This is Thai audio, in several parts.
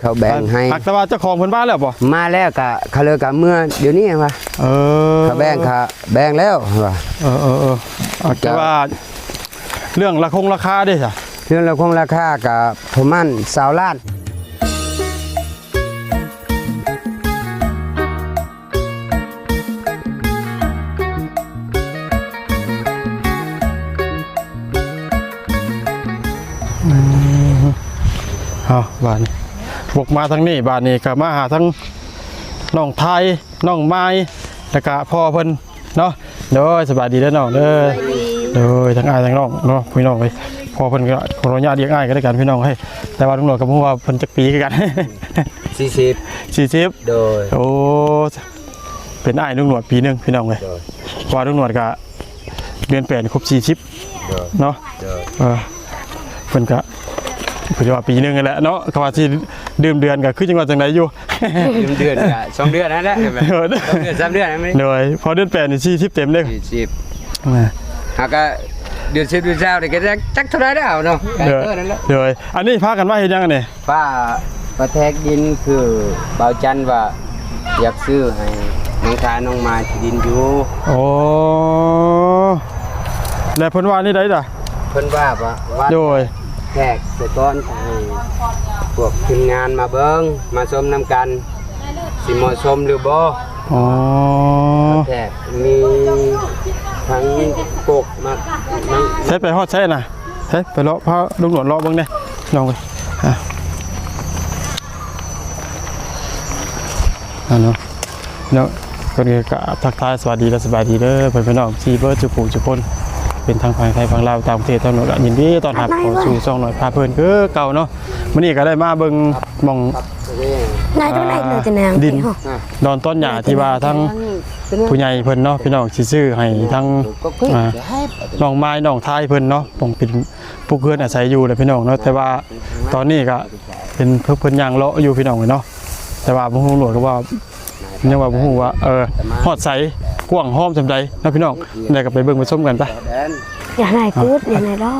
เขาแบ่งให้แต่ว่าเจ้าของเพิ่นบ้านแล้วบ่มาแล้วกะเขาเลยกะเมื่อเดี๋ยวนี้ว่ะเขาแบ่งแล้วว่ะแต่ว่าเรื่องราคาเด้จ้ะเรื่องราคากับประมาณ20 ล้านบ้านบกมาทั้งนี้บ้านนี้ก็มาหาทั้งน้องไทยน้องไม้แล้วก็พ่อเพิ่นเนาะเด้อสบายดีเด้อน้องเด้อทั้งอ้ายทั้งน้องเนาะพี่น้องเลยพ่อเพิ่นก็ขออนุญาตเรียกอ้ายก็ได้กันพี่น้องให้แต่ว่าตำรวจก็พูดว่าเพิ่นจักปีคือกัน40โดยโอ้เป็นอ้ายลุงหนวดปีนึงพี่น้องเลยว่าลุงหนวดก็เดือน8ครบ40เนาะเพิ่นก็เพิ่นว่าปีนึงนั่นแหละเนาะเขาว่าที่ดื่มเดือนก็คือจังหวัดจังไดอยู่ดื่มเดือนก็2 เดือนนั่นแหละ2 เดือน3 เดือนนั่นมั้ยโดยพอเดือน8นี่40เต็มเลยหากก็เดือน10เดือน20นี่ก็จักเท่าไรแล้วเนาะนั่นแหละโดยอันนี้พากันมาเฮ็ดยังกันนี่ป้าประแทกดินคือเบาจันว่าอยากซื้อให้น้องทาน้องมาที่ดินอยู่โอ้แล้วเพิ่นว่านี่ได้ล่ะเพิ่นว่าโดยแขกสะก้อนให้พวกทีมงานมาเบิ่งมาชมนำกันสิเหมาะสมหรือบ่อ๋อแขกมีทั้งปกมาใช้ไปฮอดใช้น่ะใช้ไปเลาะพาลุงหนวดเลาะเบิ่งเด้ลองไปเนาะเนาะก็ทักทายสวัสดีและสบายดีเด้อเพื่อนพี่น้องที่เบิร์ดจุกุจุคนเป็นทางฝั่งไทยฝั่งลาวต่างประเทศทั้งหมดยินดีต้อนรับเข้าสู่ช่องหน่อยพาเพื่อนคือเก่าเนาะมื้อนี้ก็ได้มาเบิ่งมองดินดอนต้นหญ้าที่ว่าทั้งผู้ใหญ่เพิ่นเนาะพี่น้องสิซื้อให้ทั้งน้องไม้น้องทายเพิ่นเนาะต้องเป็นผู้เพื่อนอาศัยอยู่เลยพี่น้องเนาะแต่ว่าตอนนี้ก็เป็นเพิ่นย่างเลาะอยู่พี่น้องเนาะแต่ว่าบ่ฮู้หลวงก็ว่ายังว่าบ่ฮู้ว่าฮอดใสกว้างหอมจำใดนะพี่น้องได้ก็ไปเบิ่งไปชมกันป่ะอย่าไหนพูดอย่าไหนเลาะ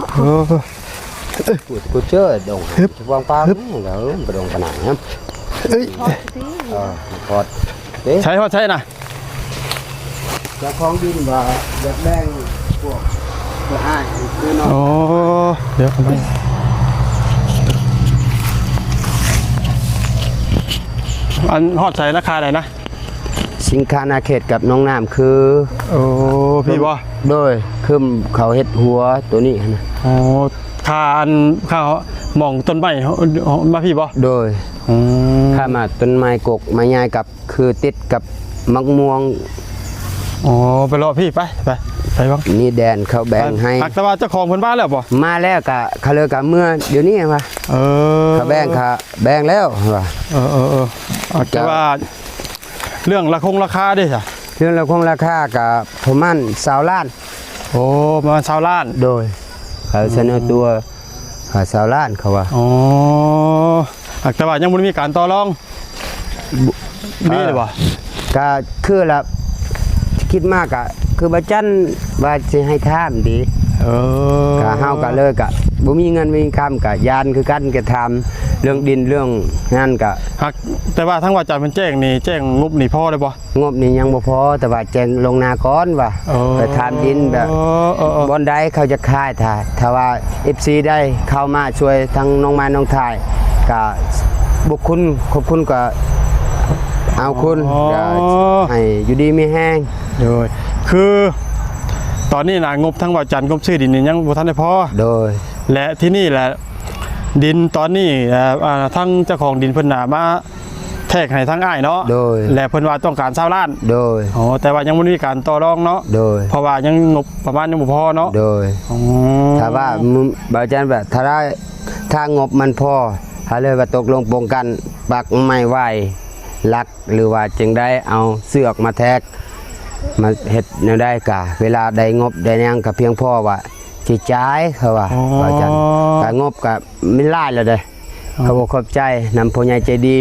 กูเจอดงวางปลาแล้วไปดงขนาดนั้นพอดใช้ฮอดใช้น่ะจะคล้องดินว่าอยากแบ่งพวกอ้ายคือน้องโอ้เดี๋ยวทำไมอันฮอดใช้ราคาไหนนะสินค้านาเขตกับน้องน้ำคือโอ้พี่บ่โดยคือเขาเฮ็ดหัวตัวนี้นะโอ้ค่าหม่องต้นไม้มาพี่บ่โดยค่ามาต้นไม้กกไม้ใหญ่กับคือติดกับมะม่วงอ๋อไปรอพี่ไปบ้างนี่แดนเขาแบ่งให้แต่ว่าเจ้าของเพิ่นบ้านแล้วบ่มาแล้วกะเขาเลยกะเมื่อเดี๋ยวนี้ว่ะเขาแบ่งแล้วว่ะแต่ว่าเรื่องราคาเด้จ้ะเรื่องราคากับประมาณ20 ล้านโอ้ประมาณ20 ล้านโดยเขาเสนอตัว20 ล้านเขาว่าอ๋อแต่ว่ายังบ่มีการต่อรองมีหรือบ่ก็คือละคิดมากอะคือบ่จันว่าสิให้ถามดีก็เฮาก็เลยก็บ่มีเงินมีคำก็ยานคือกันก็ทำเรื่องดินเรื่องงานก็แต่ว่าทั้งว่าจันเป็นแจ้งนี่แจ้งงบนี่พอได้บ่งบนี่ยังบ่พอแต่ว่าแจ้งลงนาก่อนว่าไปทำดินแบบบ่ได้เขาจะขายถ้าว่า FC ได้เข้ามาช่วยทั้งน้องไม้น้องทายก็บุคคลขอบคุณก็เอาคุณให้อยู่ดีมีแห้งโดยคือตอนนี้นะงบทั้งว่าจันงบชื่อดินนี่ยังบ่ทันได้พอโดยและที่นี่แหละดินตอนนี้ทั้งเจ้าของดินเพิ่นน่ะมาแทกให้ทั้งอ้ายเนาะโดยและเพิ่นว่าต้องการ20 ล้านโดยอ๋อแต่ว่ายังบ่มีการต่อรองเนาะโดยเพราะว่ายังงบประมาณยังบ่พอเนาะโดยถ้าว่าบ่จันแบบถ้างบมันพอถ้าเลยว่าตกลงปงกันปักไม้ไหวลักหรือว่าจึงได้เอาเสือกมาแทกมาเฮ็ดแนวได้กะเวลาได้งบได้ยังก็เพียงพอว่าสิจ่ายเขาว่าบ่จันก็งบก็ไม่หลายแล้วเด้เขาบอกขอบใจนำผู้ใหญ่ใจดี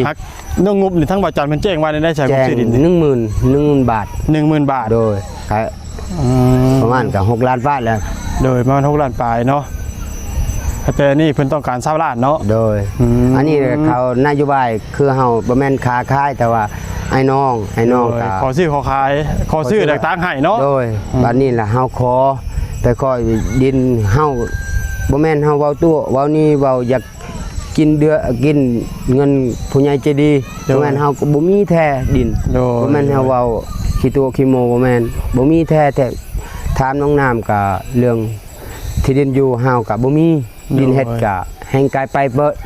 เรื่องงบนี่ทั้งบ่จันเป็นแจ้งว่าได้ใช้งบชื่อดิน10,000 บาท10,000 บาทโดยประมาณก็6 ล้านบาทแล้วโดยประมาณ6 ล้านปลายเนาะ แต่นี่เพิ่นต้องการ20ล้านเนาะ โดย อันนี้เขานโยบายคือเฮาบ่แม่นค้าขายแต่ว่าไอ้น้องก็ ขอซื้อขอขายขอซื้อแตกต่างให้เนาะ โดยบัดนี้ล่ะเฮาขอไปขอดินเฮาบ่แม่นเฮาเว้าตัวเว้านี่เว้าอยากกินกินเงินผู้ใหญ่ใจดีบ่แม่นเฮาก็บ่มีแท้ดิน โดย บ่แม่นเฮาเว้าขี้ตัวขี้โมบ่แม่นบ่มีแท้แต่ถามน้องน้ำก็เรื่องที่ดินอยู่เฮาก็บ่มีดินเฮ็ดก็แห่งกายไป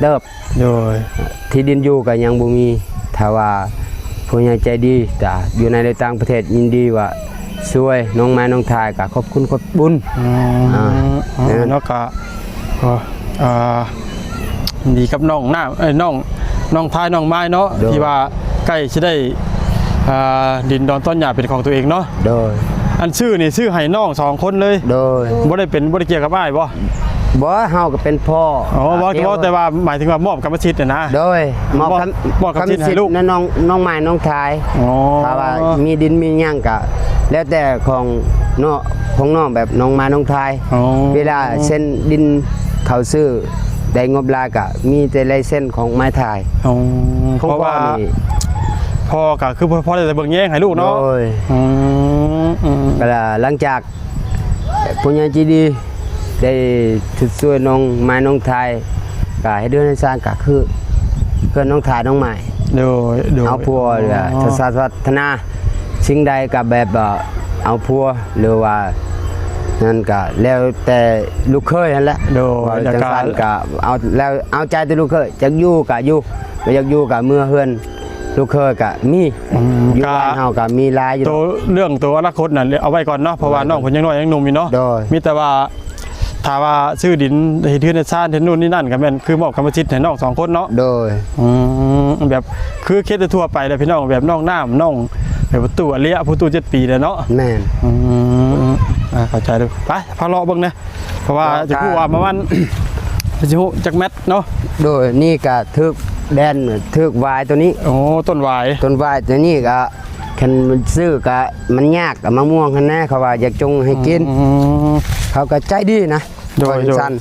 เติบ โดย ที่ดินอยู่ก็ยังบ่มีถ้าว่าผู้ใหญ่ใจดีจ้ะอยู่ในต่างประเทศยินดีว่าช่วยน้องไม้น้องทายก็ขอบคุณขอบบุญ เนาะก็ดีกับน้องน้ำน้องทายน้องไม้เนาะที่ว่าใกล้จะได้ดินดอนต้นหญ้าเป็นของตัวเองเนาะ โดย อันชื่อนี่ชื่อให้น้อง2คนเลย โดย บ่ได้เกี่ยวกับอ้ายบ่ บ่เฮาก็เป็นพ่อ อ๋อบ่แต่ว่าหมายถึงว่ามอบกรรมสิทธิ์น่ะนะ โดยมอบ มอบกรรมสิทธิ์ให้ลูก นั่นน้องไม้น้องทาย อ๋อ ถ้าว่ามีดินมีหยังก็แล้วแต่ของน้องแบบน้องไม้น้องทาย อ๋อ เวลาเส้นดินเขาซื้อได้งบลายก็มีแต่ลายเส้นของไม้ทาย อ๋อ ของ เพราะว่า พ่อนี่ พ่อก็คือพ่อได้แต่เบิ่งแย่งให้ลูกเนาะ โดย อืม ก็หลังจากผู้ใหญ่ใจดีได้ช่วยน้องไม้น้องทายก็ให้เดือนให้สร้างก็คือเพื่อนน้องทายน้องไม้ โดย เอาพัวหรือศาสตร์พัฒนาสิ่งใดกับแบบเอาพัวหรือว่านั่นก็แล้วแต่ลูกเคยนั่นแหละ โดย ว่า จาก จัง การ สันก็เอาแล้วเอาใจแต่ลูกเคยจักอยู่ก็อยู่บ่อยากอยู่ก็เมื่อเฮือนลูกเคยก็มีอยู่บ้านเฮาก็มีหลายอยู่ ตัวเรื่องตัวอนาคตน่ะเอาไว้ก่อนเนาะเพราะว่าน้องเพิ่นยังน้อยยังหนุ่มอยู่เนาะ โดย มีแต่ว่าถ้าว่าซื้อดินเฮ็ดเทือนในชาติเฮ็ดนู่นนี่นั่นก็แม่นคือมอบกรรมสิทธิ์ให้น้อง2คนเนาะ โดย แบบคือเคสทั่วไปเลยพี่น้องแบบน้องน้ำน้องแบบประตูอเลียประตู7 ปีเลยเนาะ แม่น เข้าใจเลยไปพาเลาะเบิ่งนะเพราะว่าจะพูดว่าประมาณ จะพูดจักแมตเนาะ โดยนี่ก็ทึกแดนทึกวายตัวนี้ โอ้ต้นหวาย ต้นวายตัวนี้ก็คันมันซื้อก็มันยากกับมะม่วงคันแน่เขาว่าอยากจงให้กิน เขาก็ใจดีนะ โดย สั้น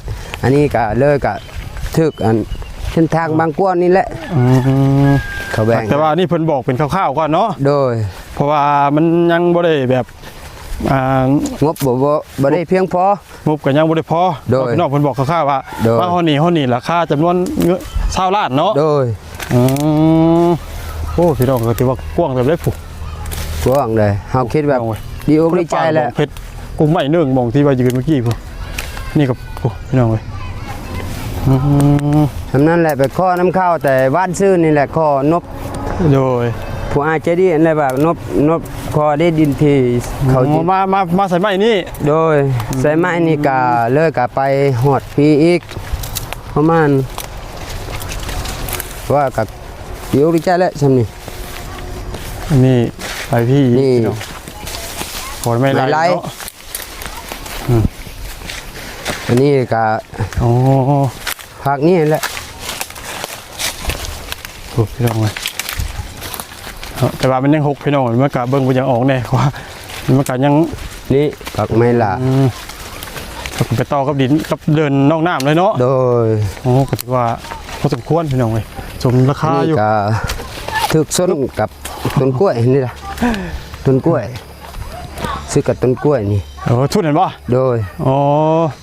อันนี้ก็เลยก็ทึกอันเส้นทางบางกวนนี่แหละเขาแบ่ง แต่ว่านี่เพิ่นบอกเป็นคร่าวๆก่อนเนาะ โดย เพราะว่ามันยังบ่ได้แบบงบบ่ได้เพียงพอง บก็ยังบ่ได้พอ โดย พี่น้องเพิ่นบอกคร่าวๆว่า โดย ว่าเฮานี่ราคาจำนวน20ล้านเนาะ โดย โอ้พี่น้องก็ถือว่ากว้างแบบได้ผูก กว้างเลยเฮาคิดแบบดีอกดีใจแหละ เพชรกูไม่เนื่องมองที่ว่ายืนเมื่อกี้พูนี่กับโอ้พี่น้องเลย ทำนั้นแหละไปข้อน้ำข้าวแต่บ้านซื้อนี่แหละข้อนบ โดย ผู้อาใจดีอะไรแบบนบคอได้ดินทีเขาจิ มาใส่ไม้นี่ โดยใส่ไม้นี่กะเลิกกะไปหอดปีอีกประมาณว่ากับอยู่ดีใจแล้วใช่ไหม นี่ไปพี่ นี่ ผลไม่ไร เนาะอันนี้กะ โอ้ ผักนี่แหละ ถูกพี่น้องเลยแต่ว่ามันยังหกพี่น้องมันกะเบิ้งมันยังออกแน่ว่ามันกะยัง นี่ผักไม่ละ ไปต่อกับดินกับเดินนอกน้ำเลยเนาะ โดย โอ้ก็ถือว่าพอสมควรพี่น้องเลยสมราคา นี่ อยู่ กะถึกส้นกับต้นกล้วยนี่ล่ะต้นกล้วยซื้อกับต้นกล้วยนี่ โอ้ชุดเห็นป่ะ โดย อ๋อ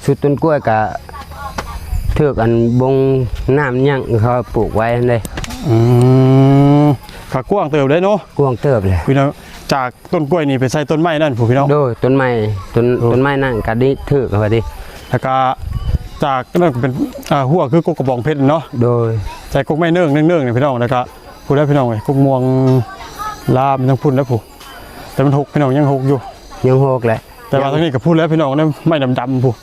ชุดต้นกล้วยกะเทือกอันบงน้ำยั่งเขาปลูกไว้เลย ขากว้างเติบได้เนาะ กวางเติบเลย พี่น้องจากต้นกล้วยนี่ไปใส่ต้นไม้นั่นผู้พี่น้อง โดยต้นไม้ต้นไม้นั่งกะดิเทือกเขาดิ แล้วก็จากนั่นเป็นหัวคือกกกระบองเพชรเนาะ โดย ใส่กกไม้เนื่องเนี่ยพี่น้องแล้วก็พูดได้พี่น้องเลยกกม่วงลาบมันต้องพูดแล้วผู้แต่มันหกพี่น้องยังหกอยู่ ยังโหกแหละ แต่ว่าทั้งนี้ก็พูดแล้วพี่น้องนั่นไม่ดำผู้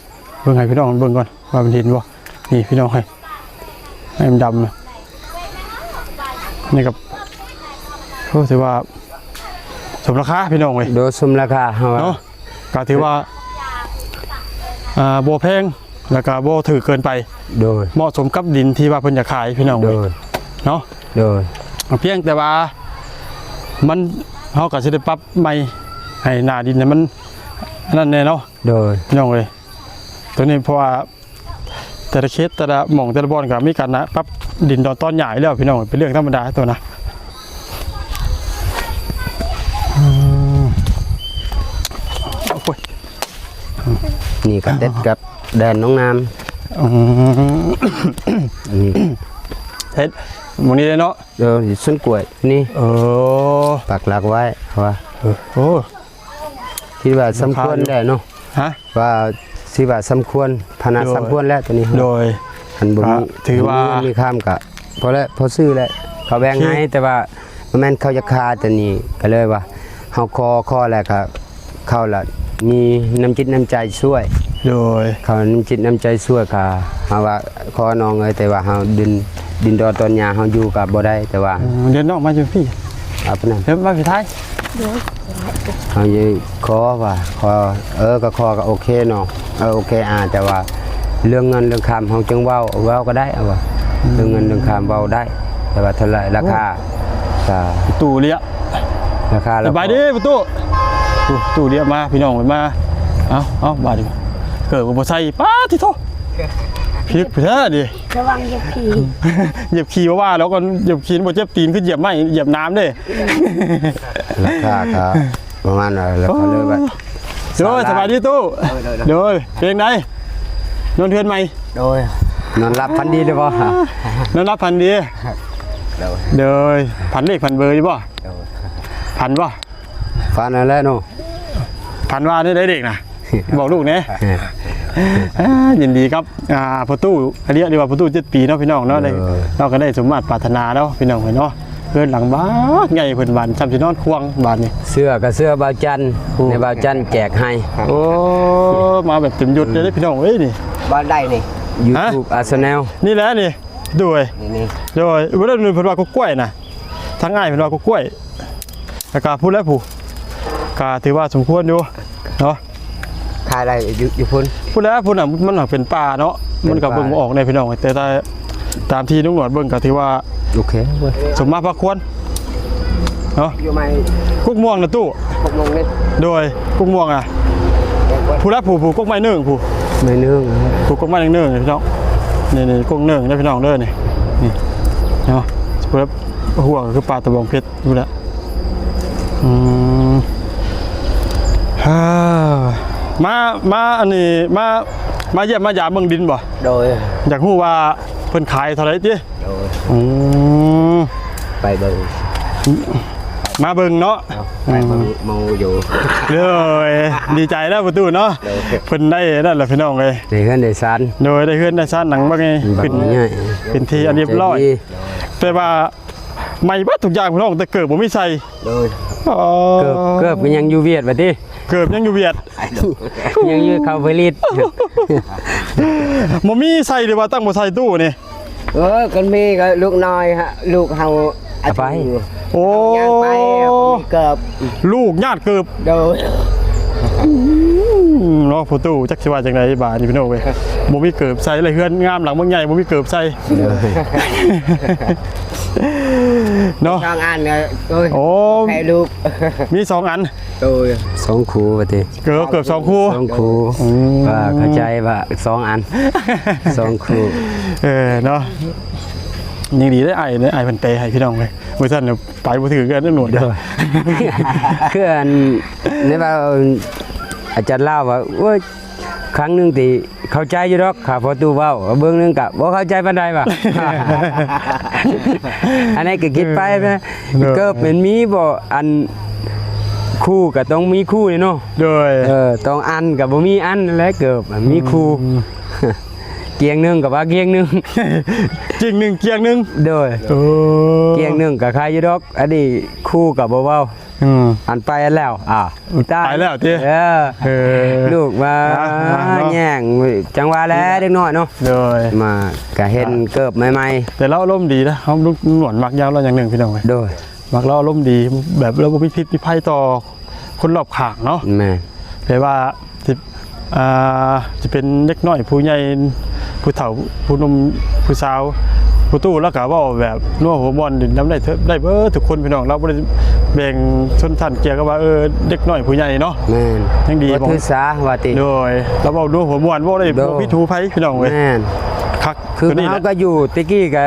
เบิ่งให้พี่น้องเบิ่งก่อนว่ามันเห็นบ่นี่พี่น้องให้ไม่ดำนะนี่กับก็ถือว่าสมราคาพี่น้องเลย โดยสมราคาเฮาว่า เนาะก็ถือว่าโบแพงแล้วก็โบถือเกินไป โดย เหมาะสมกับดินที่ว่าเพิ่นจะขายพี่น้อง โด เลย ย เนาะ โดย เพียงแต่ว่ามันเฮาก็สิได้ปรับใหม่ให้หน้าดินเนี่ยมันนั่นแน่เนาะ โดย พี่น้องเลยตัวนี้เพราะว่า แต่ละเคสแต่ละหม่องแต่ละบอนก็มีการนะปรับดินดอนต้นใหญ่แล้วพี่น้องเป็นเรื่องธรรมดาตัวนะโอ้ย นี่ก็เด็ดกับแดนน้องน้ำนี่ เฮ็ดหมื้นี้เลยเนาะ เดี๋ยวสิส้นกล้วยนี่ ปักหลักไว้ว่า โอ้ คิดว่าสมควรได้เนาะ ฮะ ว่าสิว่าสมควรพนาสมควรแล้วตัวนี้ โดย อันบ่มี ถือว่า มีข้ามกะพอแล้วพอซื้อแล้วเขาแบ่งให้แต่ว่าบ่แม่นเขาจะคาตัวนี้ก็เลยว่าเฮาคอแล้วก็เขาละมีน้ำจิตน้ำใจช่วย โดย เขาน้ำจิตน้ำใจช่วยค่ะเฮาว่าขอน้องเอ้ยแต่ว่าเฮาดินดอนตอนหญ้าเฮาอยู่กับบ่ได้แต่ว่า เดินออกมาอยู่พี่ เอาไปนั่น เดินมาพี่ท้าย เฮาอยู่ขอว่าขอก็ขอก็โอเคเนาะโอเคแต่ว่าเรื่องเงินเรื่องคำเฮาจึงเว้าก็ได้เอาว่าเรื่องเงินเรื่องคำเว้าได้ แต่ว่าเท่าไหร่ราคาก็ ตู่เลี้ย ราคา สบายดีประตูตู่เลี้ยมาพี่น้องมาเอาบาดดิเกิดบ่ใส่ป้าที่โทพลิกไปเถอะดิ ระวังเหยียบผี เหยียบขี้ว่าแล้วก็เหยียบขี้บ่เจ็บตีนขึ้นเหยียบไม้เหยียบน้ำเด้ ราคาก็ประมาณนั้นแล้วเขาเลยว่า โดยสบายดีตู้โดยเป็นไงนอนเทือนใหม่ โดยนอนหลับพันดีเลยบ่ นอนรับพันดีโดยพันเลขพันเบอร์ดีบ่พันบ่ ฟันอะไรเนาะ พันว่าได้เด็กนะบอกลูกเนี่ยยินดีครับประตูอันนี้เรียกว่าประตู7 ปีเนาะพี่น้องเนาะได้เราก็ได้สมมาตรปรารถนาแล้วพี่น้องเนาะเพื่อนหลังบ้านใหญ่เพิ่นบ้านซ้ำสินอนควงบ้านนี่ เสื้อกับเสื้อบ่าวจันทร์ในบ่าวจันทร์แจกให้ โอ้มาแบบเต็มยศเลยพี่น้องเอ้ยนี่ บ้านได้นี่ YouTube Arsenal นี่แหละนี่ด้วย นี่ โดยบ่ได้เพิ่นว่าก็กล้วยนะทั้งอ้ายเพิ่นว่าก็กล้วยแล้วก็พูดแล้วผู้ก็ถือว่าสมควรอยู่เนาะ ขายอะไรอยู่พุ่น พูดแล้วพูดน่ะมันเป็นป่าเนาะมันก็เบิ่งบ่ออกในพี่น้องแต่ตามที่ลุงหนวดเบิ่งก็ถือว่า โอเคเว้ย สมมาพระควรเนาะ อยู่ไหม กุ๊กม่วงนะตู้ 6โมงนี่ โดยกุ๊กม่วงอ่ะผู้รับผู้กุ๊กไม้นึ่งผู้ ไม่นึง ผู้กุ๊กไม้นึ่งพี่น้องนี่กุ๊กนึ่งนะพี่น้องเด้อนี่เนาะผู้รับหัวก็คือปลาตะบองเพชรดูแล้วมาอันนี้มาเยี่ยมมายามเมืองดินบ่ โดย อยากรู้ว่าเพิ่นขายเท่าไหร่ติ โดย ไปเบิ่ง มาเบิ่งเนาะ ไปเบิ่งเมาอยู่ เลยดีใจแล้วประตูเนาะเพิ่นได้นั่นแหละพี่น้องเอ้ย ในเฮือนในศาล โดยได้เฮือนได้ซ่านหนังว่าไง บั เป็ ก น ง่าย เป็นที่อันเรียบร้อยแต่ว่าไม่เบิดทุกอย่างพี่น้องแต่เกิดบ่มีใส่ โดยเกือบมันยังอยู่เวียดบัดนี้ เกิดยังอยู่เวียด ยังอยู่เข้าไปรีด บ่มีใส่หรือว่าตั้งบ่ใส่ตู้นี่ กันมีก็ลูกน้อยฮะลูกเฮาไป โอ้ ย่างไปเกือบ ลูกญาติเกิบ โดย เนาะประตูจักสิว่าจังได๋บาดนี่พี่น้องเว้ยบ่มีเกิบใส่เลยเฮือนงามหลังเมืองใหญ่บ่มีเกิบใส่เนาะ สองอันเลย โอ้ ให้ลูก มี2อัน โดย2คู่บัดนี้ เกือบ2คู่ 2คู่ว่าเข้าใจว่า2อัน2คู่ เนาะยังดีได้ไอ้เพิ่นเปให้พี่น้องเลยมื้อซั่นเนี่ยไปบ่ถือกันหนวดเด้อ คืออันนี่ว่าอาจารย์เล่าว่าโอ้ยครั้งหนึงที่เข้าใจอยู่ดอกข้าพอตู้เว้าเบิ่งนึงก็บ่เข้าใจปานใดว่ะ อันนี้ก็คิดไปนะเกิบมันมีบ่อันคู่ก็ต้องมีคู่นี่เนาะ โดย ต้องอันก็บ่มีอันนั่นแหละเกิบมีคู่ เกียงหนึงก็ว่าเกียงหนึง จริงหนึงเกียงหนึง โดย โอ้ เกียงหนึงก็ใครอยู่ดอกอันนี้คู่ก็บ่เว้าอันไปอันแล้วตาย ไปแล้วติ ลูกมาแย่งจังหวะแล้วเด็กน้อยเนาะ โดย มาก็เห็นเกิบใหม่ แต่เราอารมณ์ดีนะเฮาลูกหนวดมักยาวเราอย่างหนึงพี่น้องเว้ย ๆโดย มักเราอารมณ์ดีแบบเราบ่มีพิษมีภัยต่อคนรอบข้างเนาะ แม่ แปลว่าจะเป็นเด็กน้อยผู้ใหญ่ผู้เฒ่าผู้หนุ่มผู้สาวผู้ตู้แล้วก็เว้าแบบนัวหัวบอลนำได้เบิดทุกคนพี่น้องเราบ่ได้แบ่งชนชั้นเกี่ยวกับว่าเด็กน้อยผู้ใหญ่เนาะ แม่น ยังดี บ่ถือสาว่าติ โดยเราเว้านัวหัวบอลบ่ได้บ่พิษหูไผพี่น้องเว้ย แม่น คือ ตัวนี้แห เขา ละ ก็อยู่ตะกี้ก็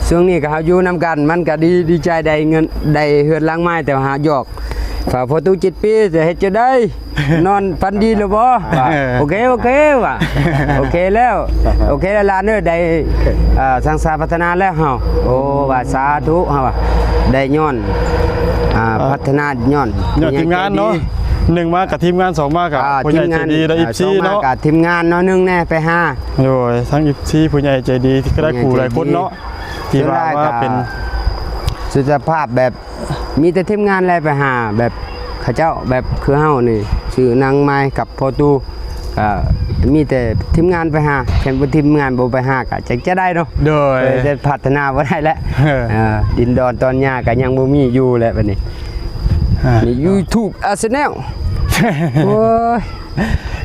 ช่วงนี้ก็เขาอยู่นำกันมันก็ดีใจได้เงินได้เฮือนหล้างไม้แต่ว่าหาหยอกฝากพอตู้7 ปีจะเฮ็ดจะได้ นอนฝันดีหรือบ่ว่าโอเคว่ะโอเคแล้วโอเคแล้วหลานเด้อได้สังสารพัฒนาแล้วเฮาโอ้ว่าสาธุเฮาว่าได้ย้อนพัฒนาย้อน ยอดทีมงานเนาะ1มากับทีมงาน2มากับผู้ใหญ่ใจดีและอีฟซีเนาะ กับทีมงานเนาะนึงแน่ไปหา โดยทั้งอีฟซีผู้ใหญ่ใจดีที่ก็ได้ครูหลายคนเนาะที่ว่าเป็น สุขภาพแบบมีแต่ทีมงานอะไรไปหาแบบเขาเจ้าแบบคือเฮานี่ชื่อนางไม้กับพอตูก็มีแต่ทีมงานไปหาแข่งเป็นทีมงานบ่ไปหาก็จะได้เนาะ โดย จะพัฒนาบ่ได้แล้ว เออ ดินดอนตอนหญ้าก็ยังบ่มีอยู่แหละบัดนี้นี่ YouTube Arsenal โอ้ย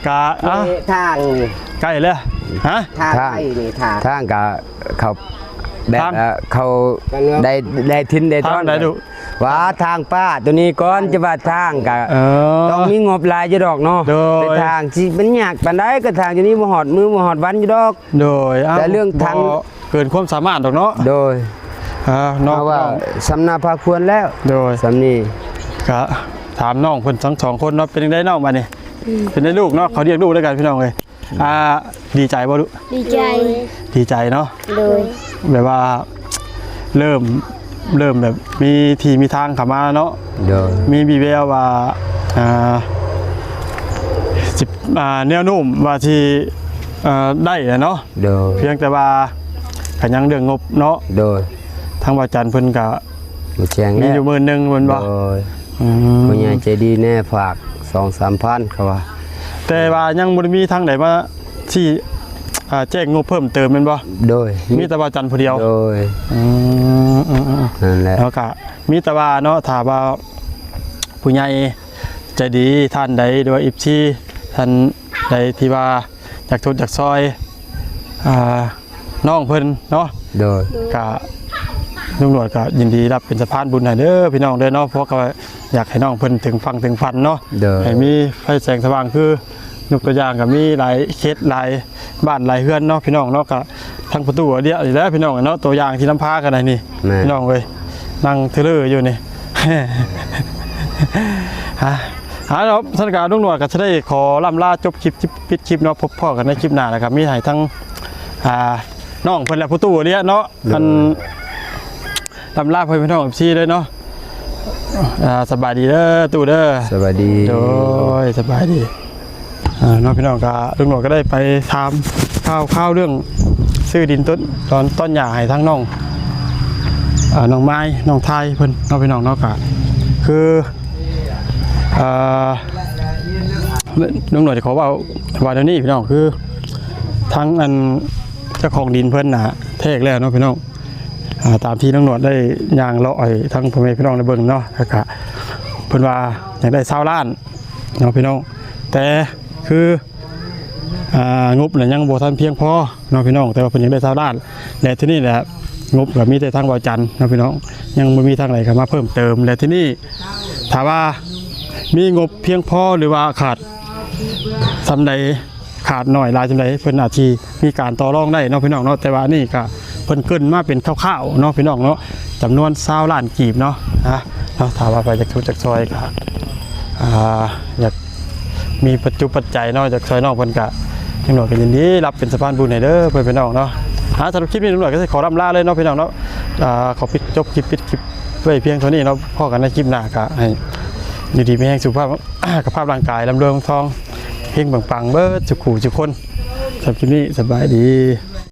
กะอ่ะ ทางนี่ ใกล้แล้วฮะ ทางทางก็เขาแบบ ทาง เขาได้ทินได้ตอน ทางไหนดู ว่าทางป้าตัวนี้ก่อนจะว่าทางก็ ต้องมีงบหลายอยู่ดอกเนาะ โดย แต่ทางสิมันยากปานใดก็ทางอยู่นี้บ่ฮอดมือบ่ฮอดวันอยู่ดอก โดยอ้าว แต่เรื่องทาง บ่เกินความสามารถดอกเนาะ โดย น้อง เพราะว่าสำนาพาควรแล้ว โดย สำนี้ ก็ถามน้องเพิ่นทั้งสองคนเนาะเป็นจังไดน้องบัดนี้เป็นได้ลูกเนาะเขาเรียกลูกด้วยกันพี่น้องเอ้ยดีใจบ่ลูก ดีใจ ดีใจเนาะ โดย แบบว่าเริ่มแบบมีที่มีทางเข้ามาเนาะ โดย มีบีเวลว่าสิบแนวโน้มว่าที่ได้แหละเนาะ โดย เพียงแต่ว่าก็ยังเรื่องงบเนาะ โดย ทางว่าจันทร์เพิ่นก็ บ่แจ้ง มี แล้ว อยู่หมื่นหนึงเพิ่นบ่ โดย อืม ผู้ใหญ่ใจดีแน่ฝาก 2-3 พันเขาว่า แต่ว่ายังบ่ได้มีทางไหนมาที่แจ้งงบเพิ่มเติมแม่นบ่ โดย มีแต่ว่าจันทร์ผู้เดียว โดย อืม นั่นแหละ แล้วก็มีแต่ว่าเนาะถ้าว่าผู้ใหญ่ใจดีท่านใดหรือว่าอิฟซีท่านใดที่ว่าอยากทุนอยากซอยน้องเพิ่นเนาะ โดย ก็ลุงหนวดก็ยินดีรับเป็นสะพานบุญให้เด้อพี่น้องเด้อเนาะเพราะก็อยากให้น้องเพิ่นถึงฟังถึงฟันเนาะ โดย ให้มีไฟแสงสว่างคือยกตัวอย่างก็มีหลายเคสหลายบ้านหลายเฮือนเนาะพี่น้องเนาะก็ทั้งประตูเดียวนี่แหละพี่น้องเนาะตัวอย่างที่น้ำพากันได้นี่ แม่ พี่น้องเว้ยนั่งเทเลอร์อยู่นี่ ฮะแล้วท่านการลุงหนวดก็จะได้ขอล่ำลาจบคลิปปิดคลิปเนาะพบพ่อกันในคลิปหน้านะครับมีให้ทั้งน้องเพิ่นและประตูเดียวเนาะมันลำลาเพื่อนพี่น้องกับซี่เลยเนาะสบายดีเด้อตู่เด้อ สวัสดี โดยสบายดีน้องพี่น้องก็ลุงหนวดก็ได้ไปถามข้าวเรื่องซื้อดินต้นหญ้าให้ทั้งน้องน้องไม้น้องไทยเพิ่นน้องพี่น้องเนาะก็คือลุงหนวดจะขอว่าเดี๋ยวนี้พี่น้องคือทั้งอันเจ้าของดินเพิ่นน่ะเทกแล้วเนาะพี่น้องตามที่น้องหนวดได้ย่างเลาะไอ้ทั้งพ่อแม่พี่น้องในเบิ่งเนาะแล้วก็เพิ่นว่าอยากได้20 ล้านเนาะพี่น้องแต่คืองบเนี่ยยังบ่ทันเพียงพอเนาะพี่น้องแต่ว่าเพิ่นอยากได้20 ล้านและที่นี่แหละงบก็มีแต่ทางบ่าวจันทร์เนาะพี่น้องยังบ่มีทางไหนเข้ามาเพิ่มเติมและที่นี่ถามว่ามีงบเพียงพอหรือว่าขาดสำใดขาดหน่อยหลายสำใดเพิ่นอาจสิมีการต่อรองได้เนาะพี่น้องเนาะแต่ว่านี่ก็เพิ่นเกินมาเป็นคร่าวๆเนาะพี่น้องเนาะจำนวน20 ล้านกีบเนาะถามว่าไปจากทุกจากซอยก็อยากมีปัจจุปัจจัยเนาะจากซอยนอกเพิ่นก็จังหน่อยก็ยินดีรับเป็นสะพานบุญให้เด้อเพิ่นพี่น้องเนาะสำหรับคลิปนี้ตำรวจก็จะขอรำลาเลยเนาะพี่น้องเนาะขอปิดจบคลิปไว้เพียงเท่านี้เนาะพอกันในคลิปหน้าก็ให้อยู่ดีมีแรงสุขภาพ กับภาพร่างกายลำเรืองทองเฮงปังๆเบิดสุขุสุขคนสำหรับคลิปนี้สบายดี